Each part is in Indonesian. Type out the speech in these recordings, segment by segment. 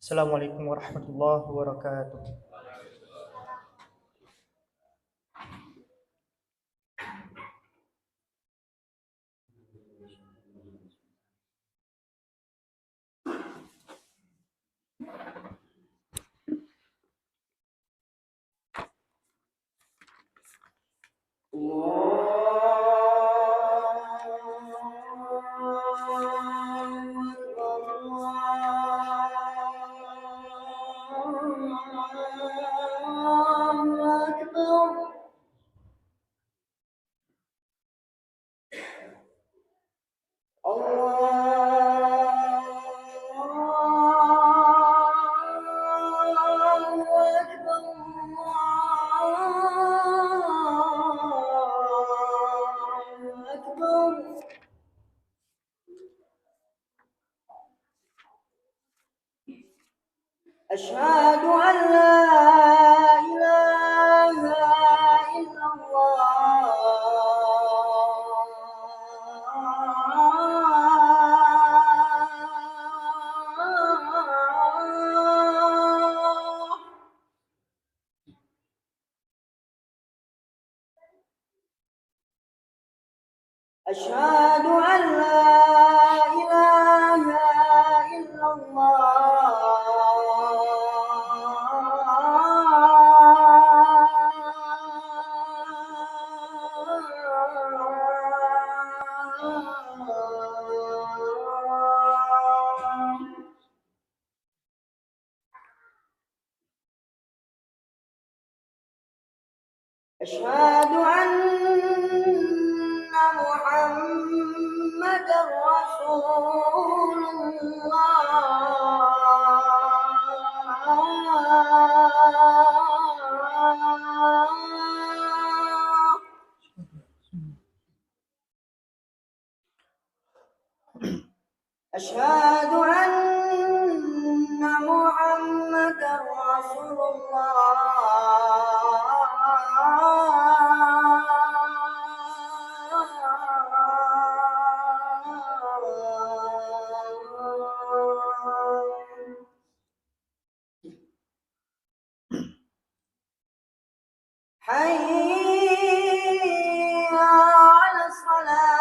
Assalamualaikum warahmatullahi wabarakatuh. أشهد أن لا إله إلا الله. أشهد أن لا إله إلا الله. أشهد أن محمدًا رسول الله. أشهد أن محمدًا رسول الله. حي على الصلاة.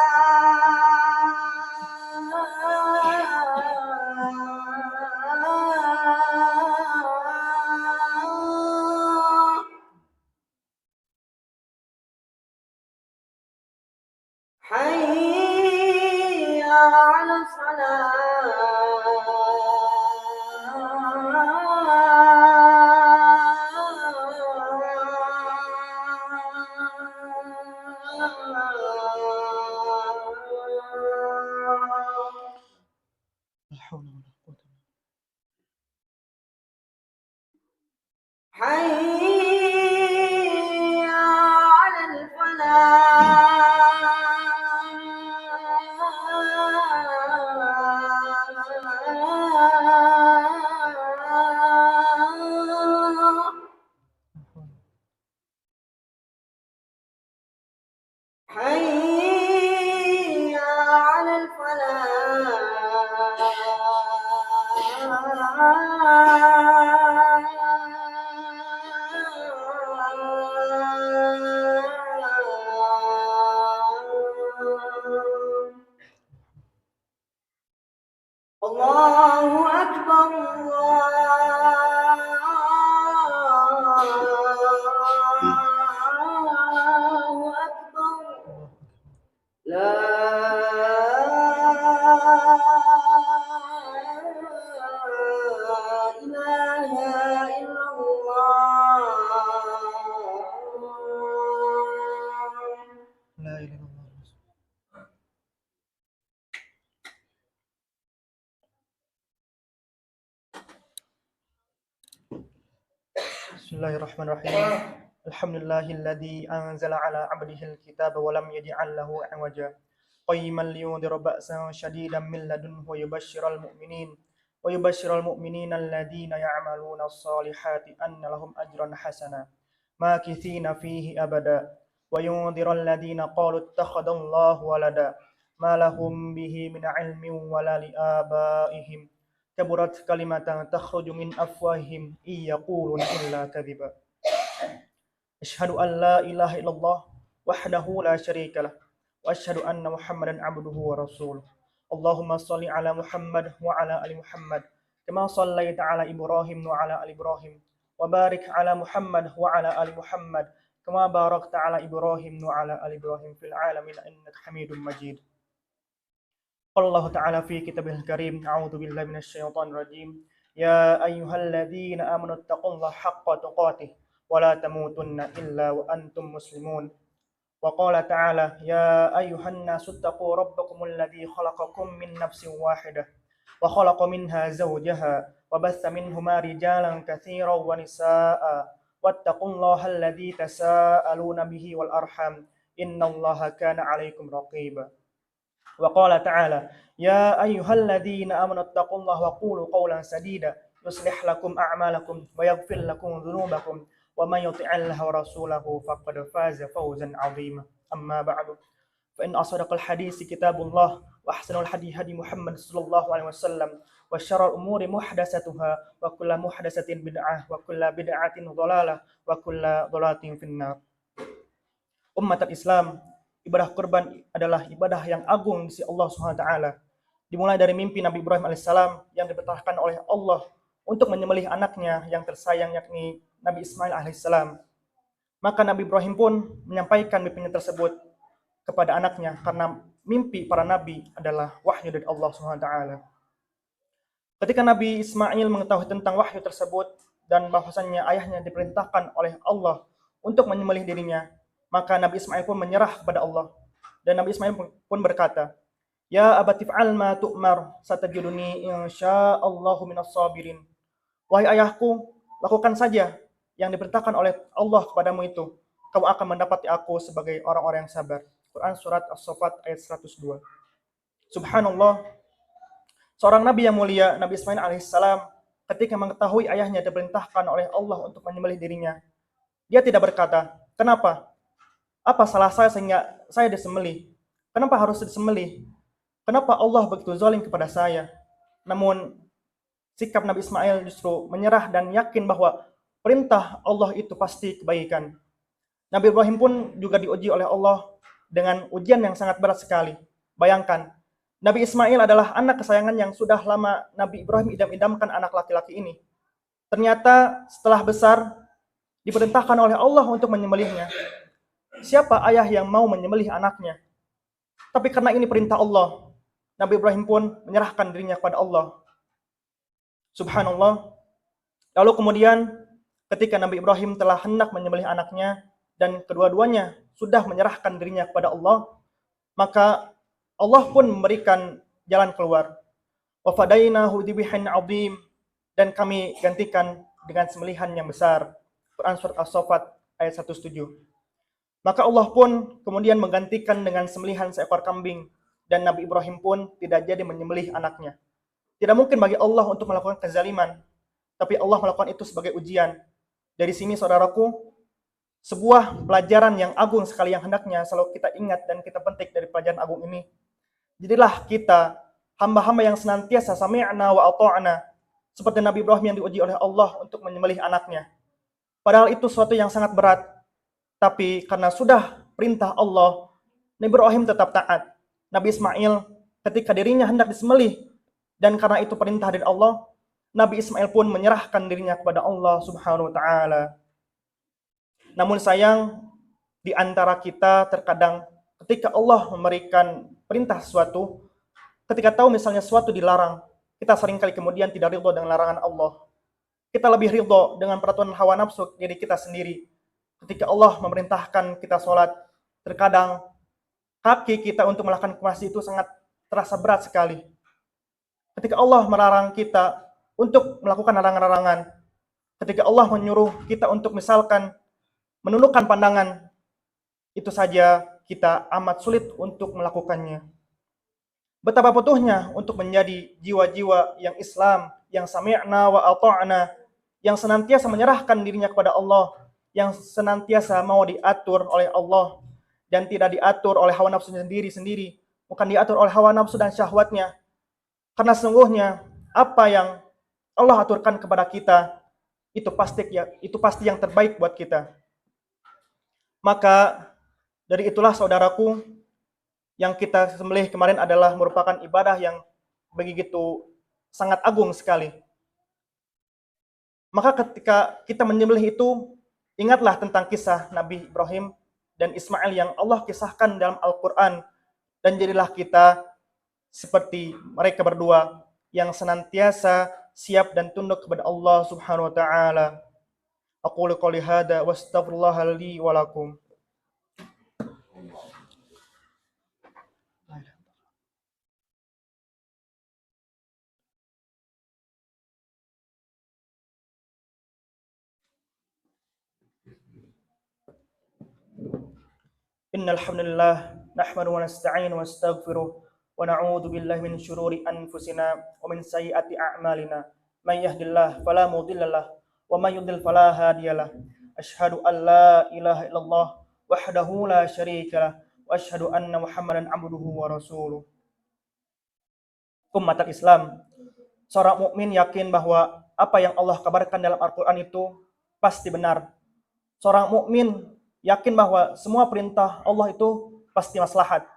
حي على الصلاة. لا حول ولا قوة إلا حي على الفلاح. بالله. حي على الفلاح. الله أكبر الله أكبر. لا إله إلا الله. لا إله إلا الله. بسم الله الرحمن الرحيم. الحمد لله الذي أنزل على عبده الكتاب ولم يجعل له عوجا قيما لينذر بأسا شديدا من لدنه ويبشر المؤمنين الذين يعملون الصالحات أن لهم أجرا حسنا ماكثين فيه أبدا وينذر الذين قالوا اتخذ الله ولدا ما لهم به من علم ولا لآبائهم kaburat kalimatan takhruju min afwahihim yaquluna illa kadhiba. Asyhadu an la ilaha illallah wahdahu la syarika lah wa asyhadu anna Muhammadan abduhu wa rasuluh. Allahumma shalli ala Muhammad wa ala ali Muhammad kama shallaita ala Ibrahim wa ala ali Ibrahim wa barik ala Muhammad wa ala ali Muhammad kama barakta ala Ibrahim wa ala ali Ibrahim fil alamin innaka Hamidum Majid. Allah Ta'ala fi kitabihil karim, a'udzu billahi minasyaitonir rajim. Ya ayyuhalladzina amanu taqullaha haqqa tuqatih wa la tamutunna illa wa antum muslimun. Wa qala ta'ala ya ayyuhan nasu taqu rabbakumul ladzi khalaqakum min nafsin wahidah wa khalaqa minha zawjaha wa batha minhuma rijalan katsiran wa nisaa'a wattaqullaha alladzi tasaaluna bihi wal arham innallaha kana 'alaikum raqiba. Wa qala ta'ala ya ayyuhalladzina amanu taqullaha wa qulu qawlan sadida yuslih lakum a'malakum wa yaghfir lakum dhunubakum wa man yuti'illaha wa rasulahu faqad faza fawzan 'azima. Amma ba'du. Fa in asdaqal hadisi kitabullah wa ahsanul hadi hadi Muhammad sallallahu alaihi wasallam wa syarrul umuri muhdatsatuha wa kullu muhdatsatin bid'ah wa kullu bid'atin dhalalah wa kullu dhalalatin finnar. Umatul Islam, ibadah kurban adalah ibadah yang agung di sisi Allah Subhanahu wa taala. Dimulai dari mimpi Nabi Ibrahim alaihissalam yang diperintahkan oleh Allah untuk menyembelih anaknya yang tersayang yakni Nabi Ismail alaihissalam. Maka Nabi Ibrahim pun menyampaikan mimpinya tersebut kepada anaknya karena mimpi para nabi adalah wahyu dari Allah Subhanahu wa taala. Ketika Nabi Ismail mengetahui tentang wahyu tersebut dan bahwasannya ayahnya diperintahkan oleh Allah untuk menyembelih dirinya, maka Nabi Ismail pun menyerah kepada Allah. Dan Nabi Ismail pun berkata, ya abati fa'al ma tu'mar satajiduni insyaallahu minas sabirin. Wahai ayahku, lakukan saja yang diperintahkan oleh Allah kepadamu itu. Kamu akan mendapati aku sebagai orang-orang yang sabar. Quran Surat As-Saffat ayat 102. Subhanallah, seorang Nabi yang mulia, Nabi Ismail alaihissalam, ketika mengetahui ayahnya diperintahkan oleh Allah untuk menyembelih dirinya, dia tidak berkata, kenapa? Apa salah saya sehingga saya disembelih? Kenapa harus disembelih? Kenapa Allah begitu zalim kepada saya? Namun sikap Nabi Ismail justru menyerah dan yakin bahwa perintah Allah itu pasti kebaikan. Nabi Ibrahim pun juga diuji oleh Allah dengan ujian yang sangat berat sekali. Bayangkan, Nabi Ismail adalah anak kesayangan yang sudah lama Nabi Ibrahim idam-idamkan anak laki-laki ini. Ternyata setelah besar diperintahkan oleh Allah untuk menyembelihnya. Siapa ayah yang mau menyembelih anaknya? Tapi karena ini perintah Allah, Nabi Ibrahim pun menyerahkan dirinya kepada Allah. Subhanallah. Lalu kemudian ketika Nabi Ibrahim telah hendak menyembelih anaknya dan kedua-duanya sudah menyerahkan dirinya kepada Allah, maka Allah pun memberikan jalan keluar. Wa fadainahu dzibhan 'adzim, dan kami gantikan dengan sembelihan yang besar. Quran Surat As-Saffat ayat 107. Maka Allah pun kemudian menggantikan dengan sembelihan seekor kambing dan Nabi Ibrahim pun tidak jadi menyembelih anaknya. Tidak mungkin bagi Allah untuk melakukan kezaliman, tapi Allah melakukan itu sebagai ujian. Dari sini saudaraku, sebuah pelajaran yang agung sekali yang hendaknya selalu kita ingat dan kita petik dari pelajaran agung ini. Jadilah kita hamba-hamba yang senantiasa sami'na wa ata'na, seperti Nabi Ibrahim yang diuji oleh Allah untuk menyembelih anaknya. Padahal itu suatu yang sangat berat. Tapi karena sudah perintah Allah, Nabi Ibrahim tetap taat. Nabi Ismail ketika dirinya hendak disembelih, dan karena itu perintah dari Allah, Nabi Ismail pun menyerahkan dirinya kepada Allah Subhanahu wa taala. Namun sayang, di antara kita terkadang ketika Allah memberikan perintah sesuatu, ketika tahu misalnya sesuatu dilarang, kita seringkali kemudian tidak ridho dengan larangan Allah. Kita lebih ridho dengan peraturan hawa nafsu diri kita sendiri. Ketika Allah memerintahkan kita sholat, terkadang kaki kita untuk melakukan kemaksiatan itu sangat terasa berat sekali. Ketika Allah melarang kita untuk melakukan larangan-larangan, ketika Allah menyuruh kita untuk misalkan menundukkan pandangan, itu saja kita amat sulit untuk melakukannya. Betapa butuhnya untuk menjadi jiwa-jiwa yang Islam, yang sami'na wa ata'na, yang senantiasa menyerahkan dirinya kepada Allah, yang senantiasa mau diatur oleh Allah dan tidak diatur oleh hawa nafsu sendiri-sendiri, bukan diatur oleh hawa nafsu dan syahwatnya. Karena sesungguhnya apa yang Allah aturkan kepada kita itu pasti yang terbaik buat kita. Maka dari itulah saudaraku, yang kita sembelih kemarin adalah merupakan ibadah yang begitu sangat agung sekali. Maka ketika kita menyembelih itu, ingatlah tentang kisah Nabi Ibrahim dan Ismail yang Allah kisahkan dalam Al-Quran, dan jadilah kita seperti mereka berdua yang senantiasa siap dan tunduk kepada Allah Subhanahu wa taala. Aqulu qouli hadza wa astaghfirullaha li wa lakum. Innal hamdalillah nahmaduhu wa nasta'inuhu wa nastaghfiruh wa na'udzu billahi min shururi anfusina wa min sayyiati a'malina. May yahdihillahu fala mudilla lahu wa may yudlil fala hadiyalah. Asyhadu an la ilaha illallah wahdahu la syarika lah wa asyhadu anna Muhammadan abduhu wa rasuluh. Umat Islam, seorang mukmin yakin bahwa apa yang Allah kabarkan dalam Al-Qur'an itu pasti benar. Seorang mukmin yakin bahwa semua perintah Allah itu pasti maslahat.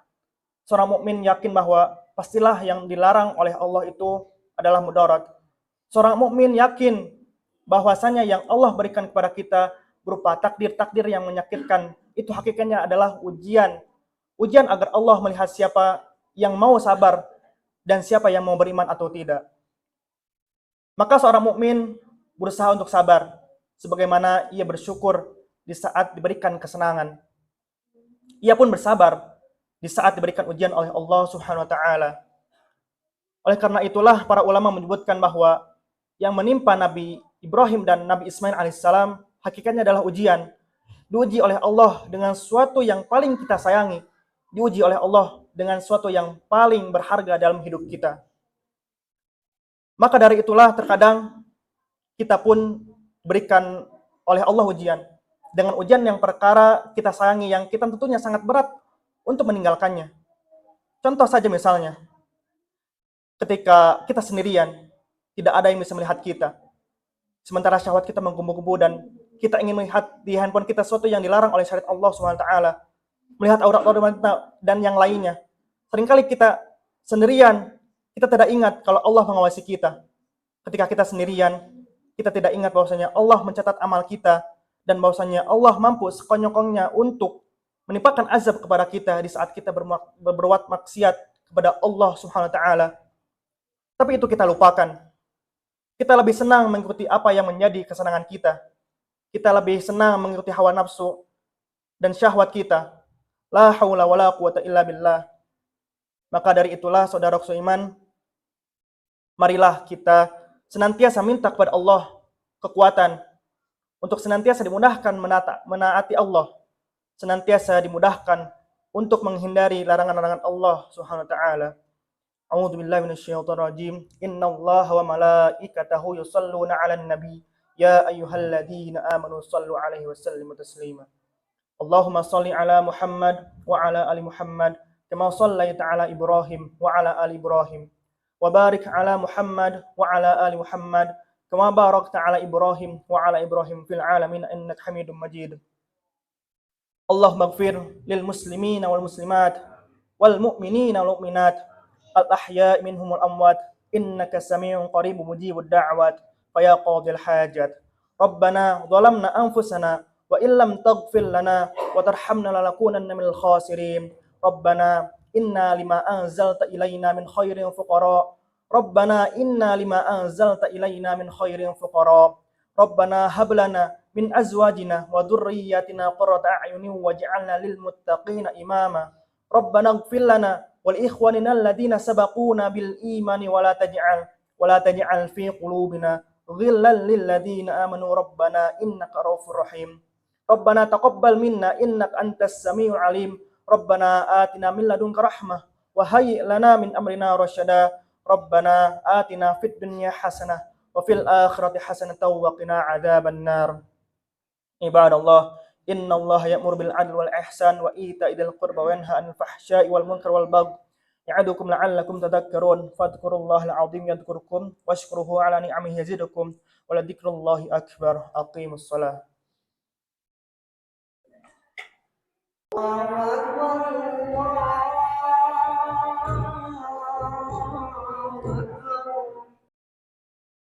Seorang mukmin yakin bahwa pastilah yang dilarang oleh Allah itu adalah mudarat. Seorang mukmin yakin bahwasanya yang Allah berikan kepada kita berupa takdir-takdir yang menyakitkan itu hakikatnya adalah ujian. Ujian agar Allah melihat siapa yang mau sabar dan siapa yang mau beriman atau tidak. Maka seorang mukmin berusaha untuk sabar sebagaimana ia bersyukur di saat diberikan kesenangan. Ia pun bersabar di saat diberikan ujian oleh Allah Subhanahu wa taala. Oleh karena itulah para ulama menyebutkan bahwa yang menimpa Nabi Ibrahim dan Nabi Ismail alaihissalam hakikatnya adalah ujian. Diuji oleh Allah dengan sesuatu yang paling kita sayangi. Diuji oleh Allah dengan sesuatu yang paling berharga dalam hidup kita. Maka dari itulah terkadang kita pun diberikan oleh Allah ujian. Dengan ujian yang perkara kita sayangi yang kita tentunya sangat berat untuk meninggalkannya. Contoh saja misalnya, ketika kita sendirian, tidak ada yang bisa melihat kita. Sementara syahwat kita menggebu-gebu dan kita ingin melihat di handphone kita sesuatu yang dilarang oleh syariat Allah SWT. Melihat aurat-aurat wanita dan yang lainnya. Seringkali kita sendirian, kita tidak ingat kalau Allah mengawasi kita. Ketika kita sendirian, kita tidak ingat bahwasanya Allah mencatat amal kita, dan bahwasanya Allah mampu sekonyong-konyongnya untuk menimpakan azab kepada kita di saat kita berbuat maksiat kepada Allah Subhanahu wa taala. Tapi itu kita lupakan. Kita lebih senang mengikuti apa yang menjadi kesenangan kita. Kita lebih senang mengikuti hawa nafsu dan syahwat kita. La haula wala quwata illa billah. Maka dari itulah saudara seiman, marilah kita senantiasa minta kepada Allah kekuatan untuk senantiasa dimudahkan menaati Allah, senantiasa dimudahkan untuk menghindari larangan-larangan Allah Subhanahu wa taala. A'udzu billahi minasyaitonir rajim. Innallaha wa malaikatahu yusholluna 'alan nabi ya ayyuhalladzina amanu shallu 'alaihi wa sallimu taslima. Allahumma shalli 'ala Muhammad wa 'ala ali Muhammad kama shallaita 'ala Ibrahim wa 'ala ali Ibrahim wa barik 'ala Muhammad wa 'ala ali Muhammad kama barakta 'ala Ibrahim wa 'ala Ibrahim fil 'alamin innaka Hamidum Majid. Allahumma ighfir lil muslimina wal muslimat wal mu'minina wal mu'minat al ahya'i minhum wal amwat innaka samii'un qaribun mujibud da'wat fa ya qadil hajat. Rabbana dhalamna anfusana wa illam taghfir lana wa tarhamna lanakunanna minal khasirin. Rabbana inna lima anzalta ilaina min khairin fuqara. Rabbana inna lima anzalta ilaina min khairin fuqara. Rabbana hab lana min azwajina wa dhurriyyatina qurrata a'yunin waj'alna lil muttaqina imama. Rabbana ighfir lana wal ikhwanina alladhina sabaquna bil imani wa la taj'al fi qulubina ghillan lil ladzina amanu rabbana innaka ra'ufur rahim. Rabbana taqabbal minna innaka antas samiul alim. Rabbana atina min ladunka rahmah wa hayyi' lana min amrina rasyada. Rabbana atina fid dunya hasanah wa fil akhirati hasanatan wa qina adzaban nar. Ibadallah, innallaha ya'muru bil 'adli wal ihsan wa ita'i dzil qurba wa yanha 'anil fahsya'i wal munkari wal baghi يعظكم لعلكم تذكرون فاذكروا الله العظيم يذكركم واشكروه على نعمه يزدكم ولذكر الله أكبر أقيموا الصلاة الله أكبر